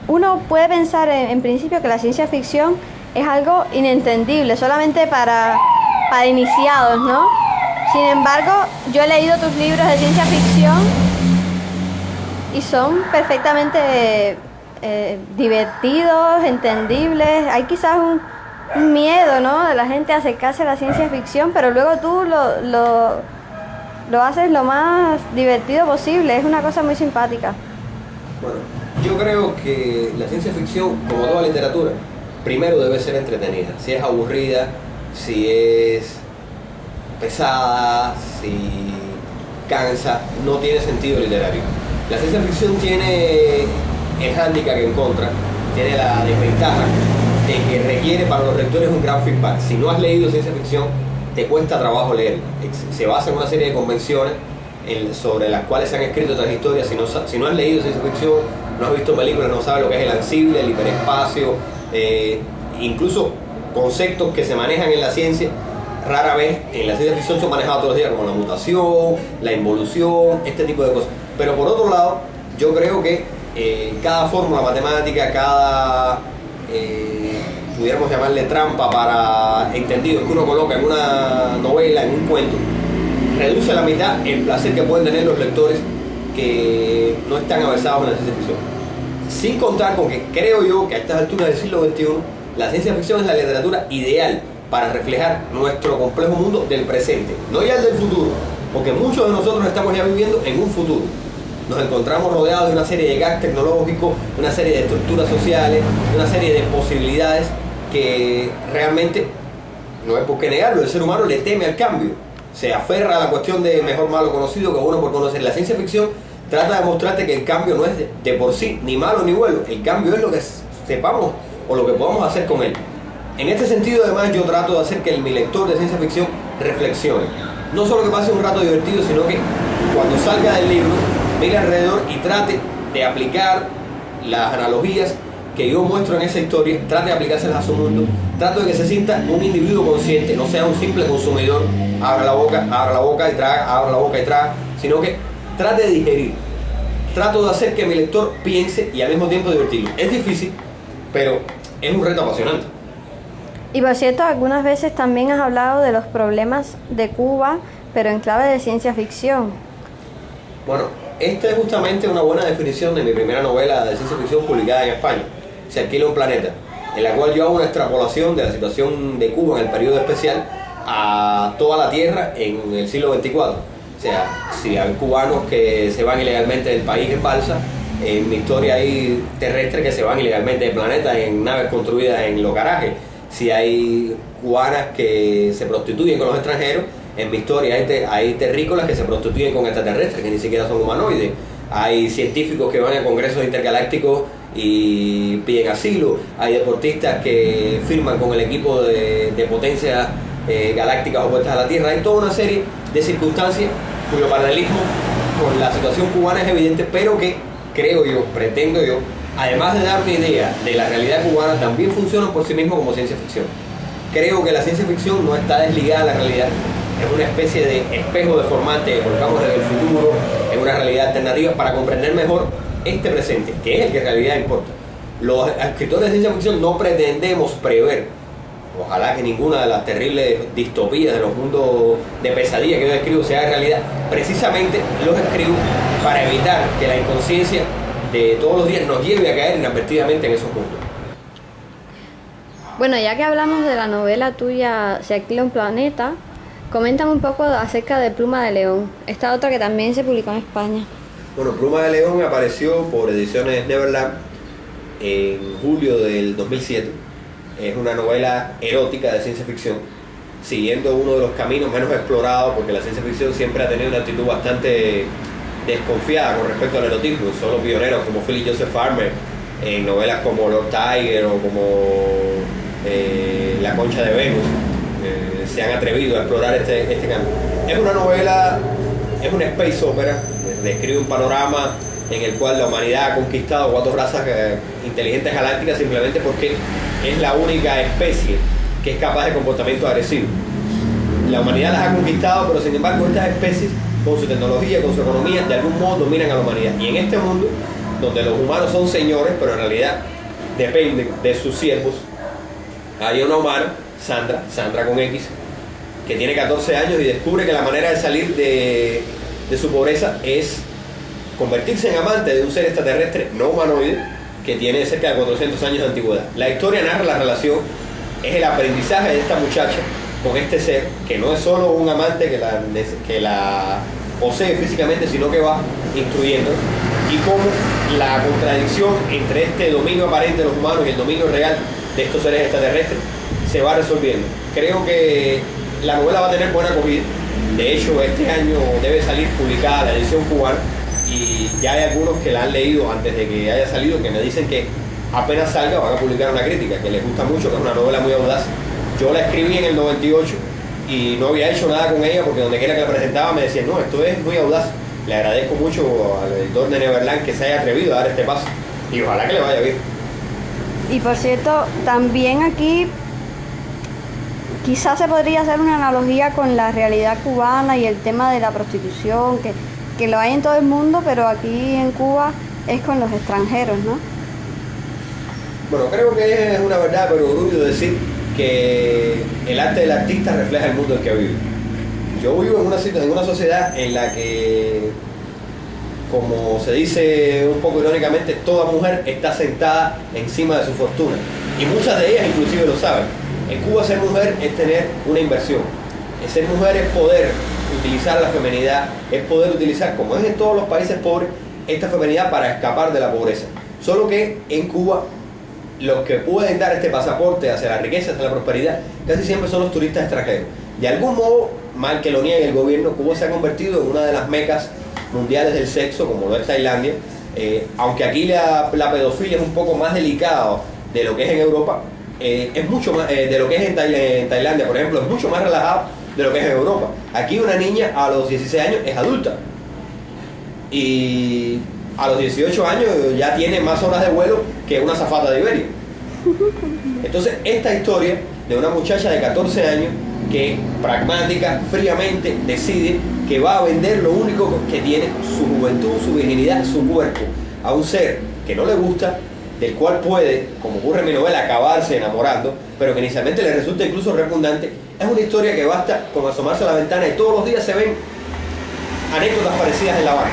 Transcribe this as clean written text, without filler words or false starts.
uno puede pensar en principio que la ciencia ficción es algo inentendible, solamente para iniciados, ¿no? Sin embargo, yo he leído tus libros de ciencia ficción y son perfectamente divertidos, entendibles. Hay quizás un miedo, ¿no?, de la gente a acercarse a la ciencia ficción, pero luego tú lo haces lo más divertido posible. Es una cosa muy simpática. Bueno, yo creo que la ciencia ficción, como toda literatura, primero debe ser entretenida. Si es aburrida, si es pesada, si cansa, no tiene sentido literario. La ciencia ficción tiene el hándicap en contra, tiene la desventaja de que requiere para los lectores un gran feedback. Si no has leído ciencia ficción, te cuesta trabajo leerla. Se basa en una serie de convenciones sobre las cuales se han escrito otras historias. Si no has leído ciencia ficción, no has visto películas, no sabes lo que es el ansible, el hiperespacio, incluso conceptos que se manejan en la ciencia, rara vez en la ciencia ficción son manejados todos los días, como la mutación, la involución, este tipo de cosas. Pero por otro lado, yo creo que cada fórmula matemática, cada pudiéramos llamarle trampa para entendidos que uno coloca en una novela, en un cuento, reduce a la mitad el placer que pueden tener los lectores que no están avanzados en la ciencia ficción. Sin contar con que creo yo que a estas alturas del siglo XXI la ciencia ficción es la literatura ideal para reflejar nuestro complejo mundo del presente, no ya el del futuro, porque muchos de nosotros estamos ya viviendo en un futuro. Nos encontramos rodeados de una serie de gags tecnológicos, de una serie de estructuras sociales, de una serie de posibilidades que realmente, no hay por qué negarlo, el ser humano le teme al cambio. Se aferra a la cuestión de mejor malo conocido que bueno por conocer. La ciencia ficción trata de mostrarte que el cambio no es de por sí ni malo ni bueno. El cambio es lo que sepamos o lo que podamos hacer con él. En este sentido, además, yo trato de hacer que mi lector de ciencia ficción reflexione. No solo que pase un rato divertido, sino que cuando salga del libro, mire alrededor y trate de aplicar las analogías que yo muestro en esa historia, trate de aplicárselas a su mundo, trato de que se sienta un individuo consciente, no sea un simple consumidor, abra la boca y traga, sino que trate de digerir. Trato de hacer que mi lector piense y al mismo tiempo divertirlo. Es difícil, pero es un reto apasionante. Y por cierto, algunas veces también has hablado de los problemas de Cuba, pero en clave de ciencia ficción. Bueno, esta es justamente una buena definición de mi primera novela de ciencia ficción publicada en España, Se alquila un planeta, en la cual yo hago una extrapolación de la situación de Cuba en el periodo especial a toda la Tierra en el siglo XXIV. O sea, si hay cubanos que se van ilegalmente del país en balsa, en mi historia hay terrestres que se van ilegalmente del planeta en naves construidas en los garajes. Si hay cubanas que se prostituyen con los extranjeros, en mi historia hay terrícolas que se prostituyen con extraterrestres, que ni siquiera son humanoides. Hay científicos que van a congresos intergalácticos y piden asilo. Hay deportistas que firman con el equipo de potencias galácticas opuestas a la Tierra. Hay toda una serie de circunstancias cuyo paralelismo con la situación cubana es evidente, pero que creo yo, pretendo yo, además de dar una idea de la realidad cubana, también funcionan por sí mismos como ciencia ficción. Creo que la ciencia ficción no está desligada a la realidad, es una especie de espejo deformante que colocamos en el futuro, en una realidad alternativa para comprender mejor este presente, que es el que en realidad importa. Los escritores de ciencia ficción no pretendemos prever, ojalá que ninguna de las terribles distopías de los mundos de pesadilla que yo escribo sea realidad. Precisamente los escribo para evitar que la inconsciencia de todos los días nos lleve a caer inadvertidamente en esos mundos. Bueno, ya que hablamos de la novela tuya Se alquila un planeta, coméntame un poco acerca de Pluma de León, esta otra que también se publicó en España. Bueno, Pluma de León apareció por Ediciones Neverland en julio del 2007. Es una novela erótica de ciencia ficción, siguiendo uno de los caminos menos explorados, porque la ciencia ficción siempre ha tenido una actitud bastante desconfiada con respecto al erotismo. Solo pioneros como Philip Joseph Farmer en novelas como Lord Tiger o como La Concha de Venus se han atrevido a explorar este camino. Es una novela, es una space opera, describe un panorama en el cual la humanidad ha conquistado 4 razas inteligentes galácticas simplemente porque es la única especie que es capaz de comportamiento agresivo. La humanidad las ha conquistado, pero sin embargo estas especies, con su tecnología, con su economía, de algún modo dominan a la humanidad. Y en este mundo donde los humanos son señores, pero en realidad dependen de sus siervos. Hay una humana, Sandra con X, que tiene 14 años y descubre que la manera de salir de su pobreza es convertirse en amante de un ser extraterrestre no humanoide que tiene cerca de 400 años de antigüedad. La historia narra la relación, es el aprendizaje de esta muchacha con este ser, que no es solo un amante que la posee físicamente, sino que va instruyendo, y cómo la contradicción entre este dominio aparente de los humanos y el dominio real de estos seres extraterrestres se va resolviendo. Creo que la novela va a tener buena acogida. De hecho, este año debe salir publicada la edición cubana y ya hay algunos que la han leído antes de que haya salido, que me dicen que apenas salga van a publicar una crítica, que les gusta mucho, que es una novela muy audaz. Yo la escribí en el 98 y no había hecho nada con ella porque donde quiera que la presentaba me decían, no, esto es muy audaz. Le agradezco mucho al editor de Neverland que se haya atrevido a dar este paso y ojalá que le vaya bien. Y por cierto, también aquí quizás se podría hacer una analogía con la realidad cubana y el tema de la prostitución, que lo hay en todo el mundo, pero aquí en Cuba es con los extranjeros, ¿no? Bueno, creo que es una verdad, pero orgullo decir que el arte del artista refleja el mundo en que vive. Yo vivo en una sociedad en la que, como se dice un poco irónicamente, toda mujer está sentada encima de su fortuna. Y muchas de ellas inclusive lo saben. En Cuba ser mujer es tener una inversión. Ser mujer es poder utilizar la feminidad, es poder utilizar, como es en todos los países pobres, esta feminidad para escapar de la pobreza. Solo que en Cuba los que pueden dar este pasaporte hacia la riqueza, hacia la prosperidad, casi siempre son los turistas extranjeros. De algún modo, mal que lo niegue el gobierno, Cuba se ha convertido en una de las mecas mundiales del sexo, como lo es Tailandia. Aunque aquí la pedofilia es un poco más delicado de lo que es en Europa, es mucho más, de lo que es en Tailandia, por ejemplo, es mucho más relajado de lo que es en Europa. Aquí una niña a los 16 años es adulta y a los 18 años ya tiene más horas de vuelo que una azafata de Iberia. Entonces esta historia de una muchacha de 14 años que pragmática, fríamente decide que va a vender lo único que tiene, su juventud, su virginidad, su cuerpo, a un ser que no le gusta, del cual puede, como ocurre en mi novela, acabarse enamorando, pero que inicialmente le resulta incluso repugnante. Es una historia que basta con asomarse a la ventana y todos los días se ven anécdotas parecidas en La Habana.